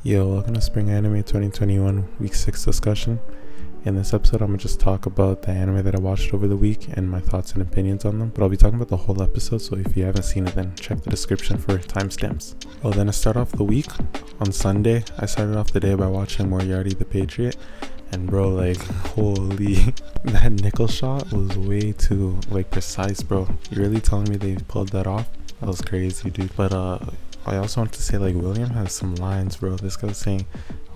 Yo, welcome to Spring Anime 2021 Week 6 discussion. In this episode, I'm going to just talk about the anime that I watched over the week and my thoughts and opinions on them. But I'll be talking about the whole episode, so if you haven't seen it, then check the description for timestamps. Well, then to start off the week, on Sunday, I started off the day by watching Moriarty The Patriot. And bro, like, holy, that nickel shot was way too, precise, bro. You really telling me they pulled that off? That was crazy, dude. But, I also want to say, William has some lines, bro. This guy's saying,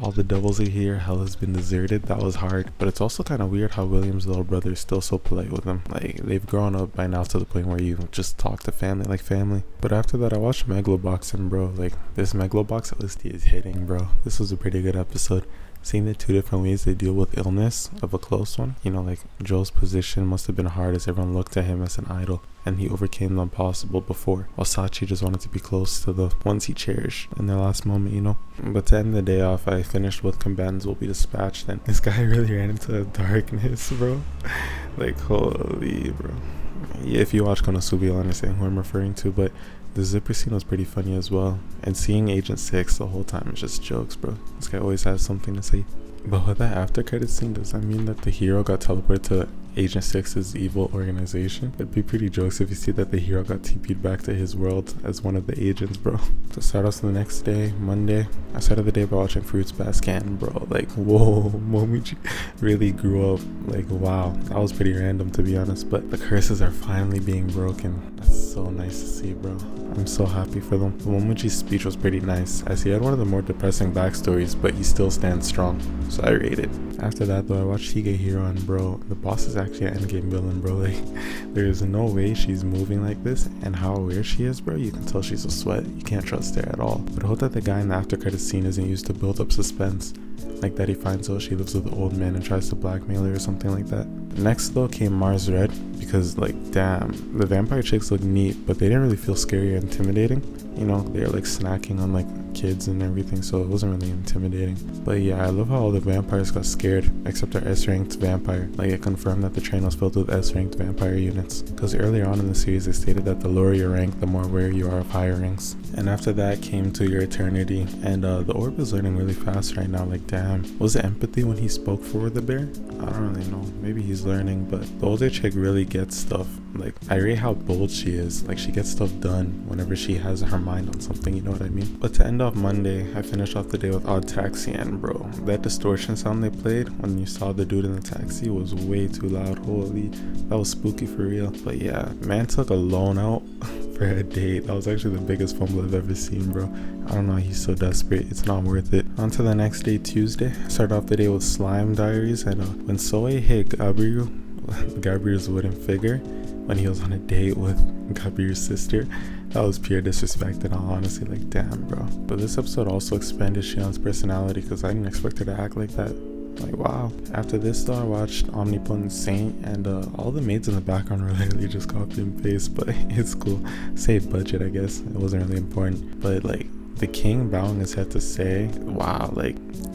all the devils are here, hell has been deserted. That was hard. But it's also kind of weird how William's little brother is still so polite with him. They've grown up by now to the point where you just talk to family like family. But after that, I watched Megalo Box, and bro, this Megalo Box LSD is hitting, bro. This was a pretty good episode. Seeing the two different ways they deal with illness of a close one. Joe's position must have been hard as everyone looked at him as an idol, and he overcame the impossible before, while Sachi just wanted to be close to the ones he cherished in their last moment, But to end the day off, I finished with Combatants Will Be Dispatched, and this guy really ran into the darkness, bro. Holy, bro. Yeah, if you watch Konosuba, you'll understand who I'm referring to, but the zipper scene was pretty funny as well. And seeing Agent 6 the whole time is just jokes, bro. This guy always has something to say. But with that after credit scene, does that mean that the hero got teleported to Agent 6's evil organization? It'd be pretty jokes if you see that the hero got TP'd back to his world as one of the agents, bro. To start off the next day, Monday, I started the day by watching Fruits Basket, and bro, whoa, Momiji really grew up. Wow, that was pretty random to be honest, but the curses are finally being broken. That's so nice to see, bro. I'm so happy for them. Momoji's speech was pretty nice, as he had one of the more depressing backstories, but he still stands strong, so I rate it. After that though, I watched Higehiro, and bro, the boss is actually an endgame villain, bro. There is no way she's moving like this, and how aware she is, bro, you can tell she's a sweat. You can't trust her at all. But I hope that the guy in the after credit scene isn't used to build up suspense, like that he finds out she lives with the old man and tries to blackmail her or something like that. Next though came Mars Red, because damn, the vampire chicks look neat, but they didn't really feel scary or intimidating. They're snacking on kids and everything, so it wasn't really intimidating. But yeah, I love how all the vampires got scared except our S-ranked vampire. It confirmed that the train was filled with S-ranked vampire units, because earlier on in the series they stated that the lower your rank, the more aware you are of higher ranks. And after that came To Your Eternity, and the orb is learning really fast right now. Damn, was it empathy when he spoke for the bear? I don't really know, maybe he's learning. But the older chick really gets stuff. I rate how bold she is. She gets stuff done whenever she has her mind on something, you know what I mean? But to end off Monday, I finished off the day with Odd Taxi, and bro, that distortion sound they played when you saw the dude in the taxi was way too loud. Holy, that was spooky for real. But yeah, man took a loan out for a date. That was actually the biggest fumble I've ever seen, bro. I don't know, he's so desperate, it's not worth it. On to the next day, Tuesday. I started off the day with Slime Diaries, and when Soe hit Gabriel's wooden figure when he was on a date with Gabriel's sister, that was pure disrespect, and all honesty, damn, bro. But this episode also expanded Shion's personality, because I didn't expect her to act like that. Wow. After this though, I watched Omnipotent Saint, and all the maids in the background were literally just copy and paste, but it's cool. Save budget, I guess. It wasn't really important. But the king bowing his head to Sei, wow,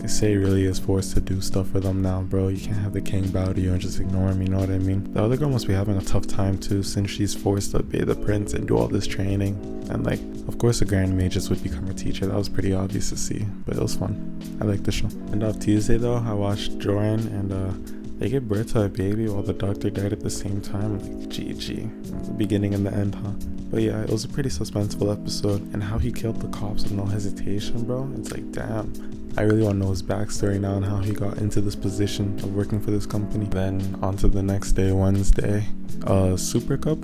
Sei really is forced to do stuff for them now, bro. You can't have the king bow to you and just ignore him, you know what I mean? The other girl must be having a tough time too, since she's forced to obey the prince and do all this training. And of course the grand magus would become her teacher. That was pretty obvious to see, but it was fun. I like the show. And off Tuesday though, I watched Joran, and they gave birth to a baby while the doctor died at the same time. GG. The beginning and the end, huh? But yeah, it was a pretty suspenseful episode, and how he killed the cops with no hesitation, bro. It's damn. I really want to know his backstory now and how he got into this position of working for this company. Then on to the next day, Wednesday. Super Cup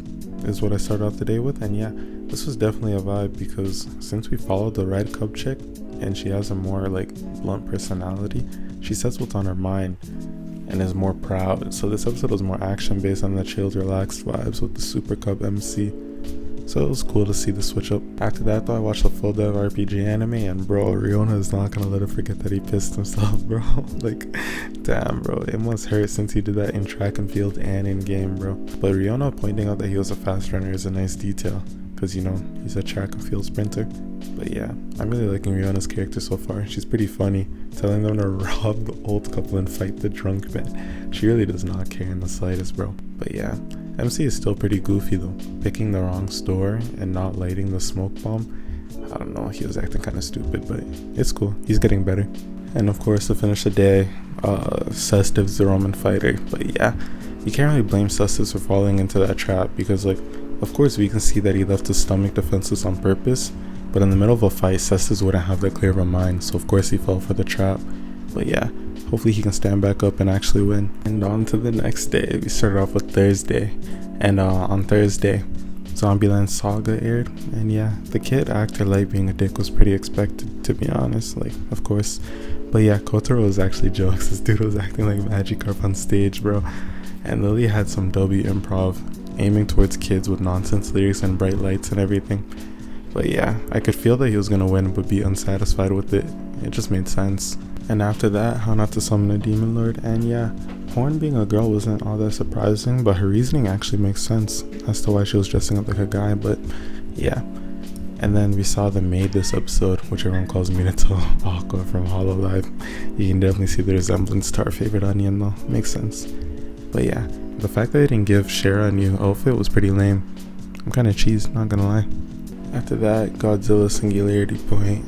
is what I started off the day with, and yeah, this was definitely a vibe, because since we followed the red cup chick, and she has a more blunt personality, she says what's on her mind and is more proud. So this episode was more action based on the chilled, relaxed vibes with the Super Cup MC. So it was cool to see the switch up. After that though, I watched the full dev RPG anime, and bro, Riona is not gonna let her forget that he pissed himself, bro. Damn, bro, it must hurt since he did that in track and field and in game, bro. But Riona pointing out that he was a fast runner is a nice detail, because he's a track and field sprinter. But yeah, I'm really liking Riona's character so far. She's pretty funny, telling them to rob the old couple and fight the drunk man. She really does not care in the slightest, bro. But yeah, MC is still pretty goofy though. Picking the wrong store and not lighting the smoke bomb I don't know, he was acting kind of stupid, but it's cool. He's getting better. And of course, to finish the day, Cestvs, the Roman fighter. But yeah, you can't really blame Cestvs for falling into that trap because, like, of course we can see that he left his stomach defenseless on purpose, but in the middle of a fight, Cestvs wouldn't have that clear of a mind, so of course he fell for the trap. But yeah, hopefully he can stand back up and actually win. And on to the next day. We started off with Thursday, and on Thursday, Zombieland Saga aired, and yeah, the kid actor like being a dick was pretty expected, to be honest, like, of course. But yeah, Kotaro was actually jokes. This dude was acting like Magikarp on stage, bro. And Lily had some W improv, aiming towards kids with nonsense lyrics and bright lights and everything. But yeah, I could feel that he was gonna win but be unsatisfied with it. It just made sense. And after that, how not to summon a demon lord, and yeah, Horn being a girl wasn't all that surprising, but her reasoning actually makes sense as to why she was dressing up like a guy, but yeah. And then we saw the maid this episode, which everyone calls Minato Aqua from Hololive. You can definitely see the resemblance to our favorite onion though, makes sense. But yeah, the fact that they didn't give Shara a new outfit was pretty lame. I'm kinda cheesed, not gonna lie. After that, Godzilla Singularity Point,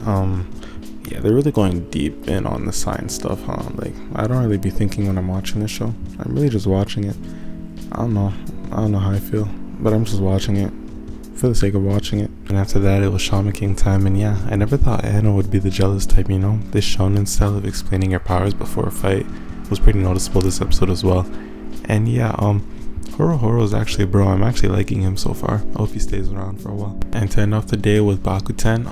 yeah, they're really going deep in on the science stuff, huh? Like, I don't really be thinking when I'm watching this show. I'm really just watching it. I don't know how I feel, but I'm just watching it for the sake of watching it. And after that, it was Shaman King time, and yeah, I never thought Anna would be the jealous type, you know? This shonen style of explaining your powers before a fight was pretty noticeable this episode as well. And yeah, Horo is actually, bro, I'm actually liking him so far. I hope he stays around for a while. And to end off the day with Bakuten,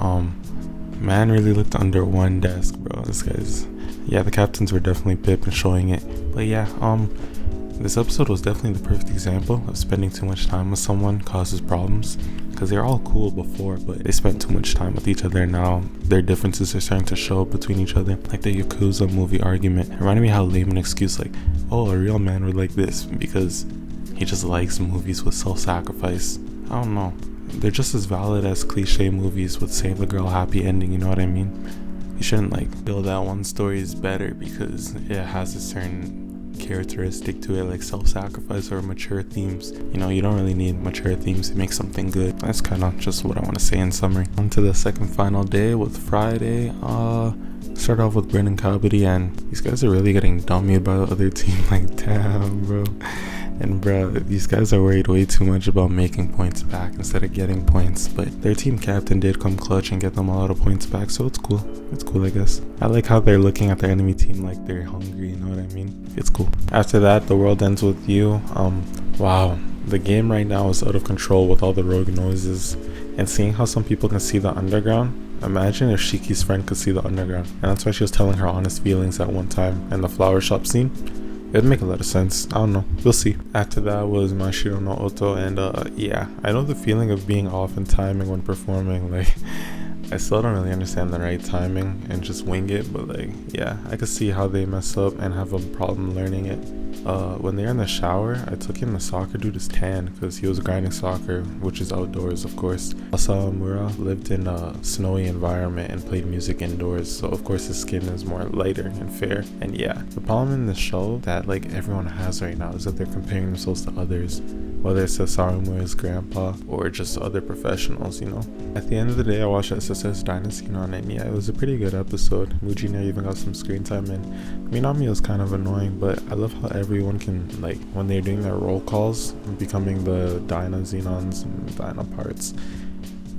man really looked under one desk, bro. This guy's, yeah, the captains were definitely pip and showing it. But yeah, this episode was definitely the perfect example of spending too much time with someone causes problems, because they're all cool before, but they spent too much time with each other, and now their differences are starting to show between each other, like the Yakuza movie argument. It reminded me how lame an excuse like, oh, a real man would like this because he just likes movies with self-sacrifice. I don't know, they're just as valid as cliche movies with save the girl happy ending, you know what I mean? You shouldn't like feel that one story is better because it has a certain characteristic to it, like self-sacrifice or mature themes. You know, you don't really need mature themes to make something good. That's kind of just what I want to say in summary. On to the second final day with Friday. Start off with Bryn and Kabaddi, and these guys are really getting dummied by the other team. Like, damn, bro. And bro, these guys are worried way too much about making points back instead of getting points. But their team captain did come clutch and get them a lot of points back, so it's cool. It's cool, I guess. I like how they're looking at their enemy team like they're hungry, you know what I mean? It's cool. After that, the world ends with you. Wow. The game right now is out of control with all the rogue noises. And seeing how some people can see the underground, imagine if Shiki's friend could see the underground. And that's why she was telling her honest feelings at one time. And the flower shop scene, it'd make a lot of sense. I don't know, we'll see. After that was Mashiro No Oto, and yeah, I know the feeling of being off in timing when performing. Like, I still don't really understand the right timing and just wing it, but like, yeah, I could see how they mess up and have a problem learning it. When they're in the shower, I took in the soccer dude as tan because he was grinding soccer, which is outdoors, of course. Asamura lived in a snowy environment and played music indoors, so of course his skin is more lighter and fair. And yeah, the problem in the show that like everyone has right now is that they're comparing themselves to others, whether it's Asamura's grandpa or just other professionals, you know. At the end of the day, I watched SSSS.Dynazenon, and yeah, it was a pretty good episode. Mujina even got some screen time, and Minami was kind of annoying, but I love how everyone can, like, when they're doing their roll calls, becoming the Dynazenons and Dyna parts.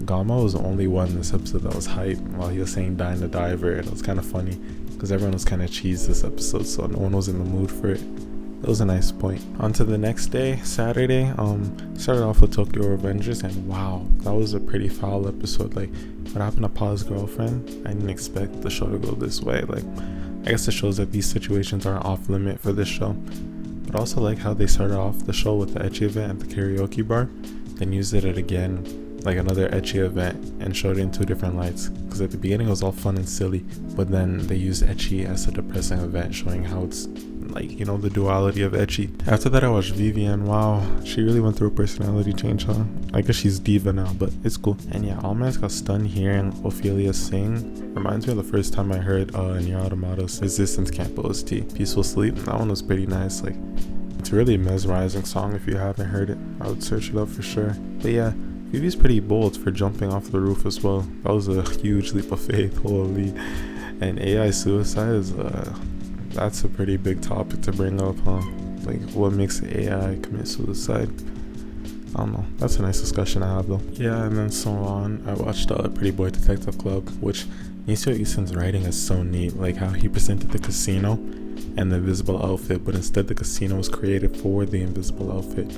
Gama was the only one this episode that was hype while he was saying Dyna Diver, and it was kind of funny because everyone was kind of cheesed this episode, so no one was in the mood for it. That was a nice point. On to the next day, Saturday. Started off with Tokyo Revengers, and wow, that was a pretty foul episode. Like, what happened to Pa's girlfriend? I didn't expect the show to go this way. Like, I guess it shows that these situations aren't off limit for this show. But I also like how they started off the show with the ecchi event at the karaoke bar, then used it again, like another ecchi event, and showed it in two different lights. Because at the beginning it was all fun and silly, but then they used ecchi as a depressing event, showing how it's, like, you know, the duality of ecchi. After that, I watched Vivy, and wow, she really went through a personality change, huh? I guess she's diva now, but it's cool. And yeah, all man's got stunned hearing Ophelia sing. Reminds me of the first time I heard Nier Automata's Resistance Camp OST, Peaceful Sleep. That one was pretty nice. Like, it's a really mesmerizing song. If you haven't heard it, I would search it up for sure. But yeah, Vivy's pretty bold for jumping off the roof as well. That was a huge leap of faith, holy. And AI suicide is that's a pretty big topic to bring up, huh? Like, what makes AI commit suicide? I don't know. That's a nice discussion to have, though. Yeah, and then so on. I watched Pretty Boy Detective Club, which Nisio Isen's writing is so neat. Like how he presented the casino and the invisible outfit, but instead the casino was created for the invisible outfit.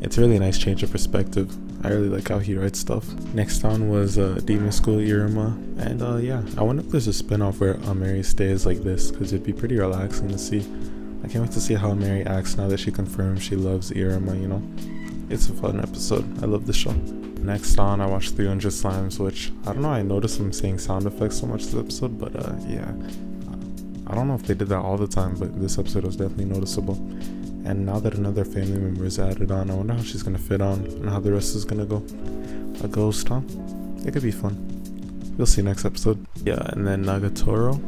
It's a really nice change of perspective. I really like how he writes stuff. Next on was Demon School Iruma, and yeah, I wonder if there's a spin-off where Mary stays like this, because it'd be pretty relaxing to see. I can't wait to see how Mary acts now that she confirms she loves Iruma, you know? It's a fun episode. I love the show. Next on, I watched 300 Slimes, which, I don't know, I noticed them saying sound effects so much this episode, but yeah. I don't know if they did that all the time, but this episode was definitely noticeable. And now that another family member is added on, I wonder how she's gonna fit on and how the rest is gonna go. A ghost, huh? It could be fun. We'll see next episode. Yeah, and then Nagatoro.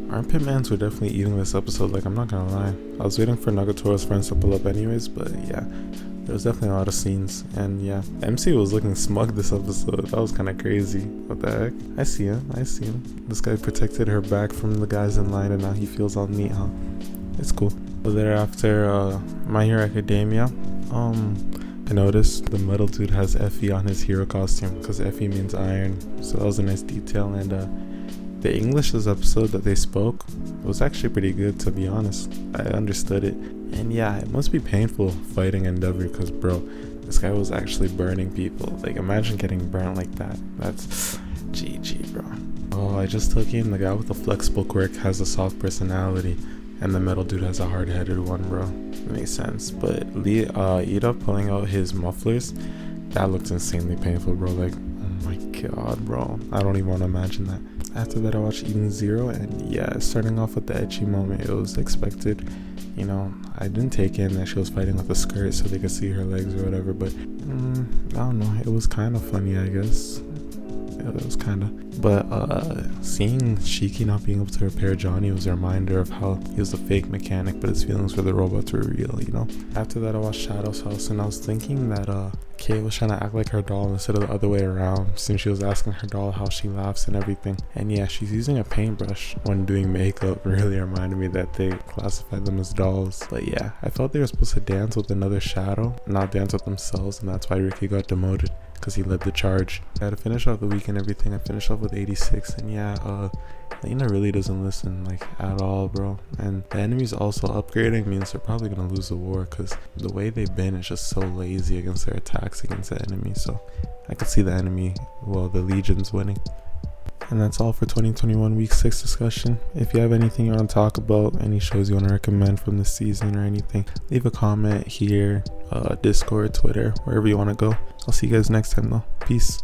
Armpit Mans were definitely eating this episode, like, I'm not gonna lie. I was waiting for Nagatoro's friends to pull up anyways, but yeah, there was definitely a lot of scenes. And yeah, MC was looking smug this episode. That was kind of crazy. What the heck? I see him. This guy protected her back from the guys in line, and now he feels all neat, huh? It's cool. So thereafter, My Hero Academia. I noticed the metal dude has Effie on his hero costume, because Effie means iron. So that was a nice detail. And the English this episode that they spoke was actually pretty good, to be honest. I understood it. And yeah, it must be painful fighting Endeavor, because bro, this guy was actually burning people. Like, imagine getting burnt like that. That's GG, bro. Oh, I just took in the guy with the flexible quirk has a soft personality, and the metal dude has a hard-headed one, bro. It makes sense. But Ida pulling out his mufflers, that looked insanely painful, bro. Like, oh my god, bro. I don't even want to imagine that. After that, I watched Eden Zero, and yeah, starting off with the ecchi moment, it was expected. You know, I didn't take in that she was fighting with a skirt so they could see her legs or whatever, but I don't know, it was kind of funny, I guess. Yeah, it was kind of. But seeing Shiki not being able to repair Johnny was a reminder of how he was a fake mechanic, but his feelings for the robots were real, you know? After that, I watched Shadow's House, and I was thinking that Kate was trying to act like her doll instead of the other way around, since she was asking her doll how she laughs and everything. And yeah, she's using a paintbrush when doing makeup. Really reminded me that they classified them as dolls. But yeah, I thought they were supposed to dance with another shadow, not dance with themselves, and that's why Ricky got demoted, because he led the charge. Yeah, to finish off the week and everything, I finished off with 86, and yeah, Lena really doesn't listen, like, at all, bro. And the enemies also upgrading means they're probably gonna lose the war, because the way they've been is just so lazy against their attacks against the enemy. So I could see the enemy, well, the legions winning. And that's all for 2021 week 6 discussion. If you have anything you want to talk about, any shows you want to recommend from this season or anything, leave a comment here, Discord, Twitter, wherever you want to go. I'll see you guys next time though. Peace.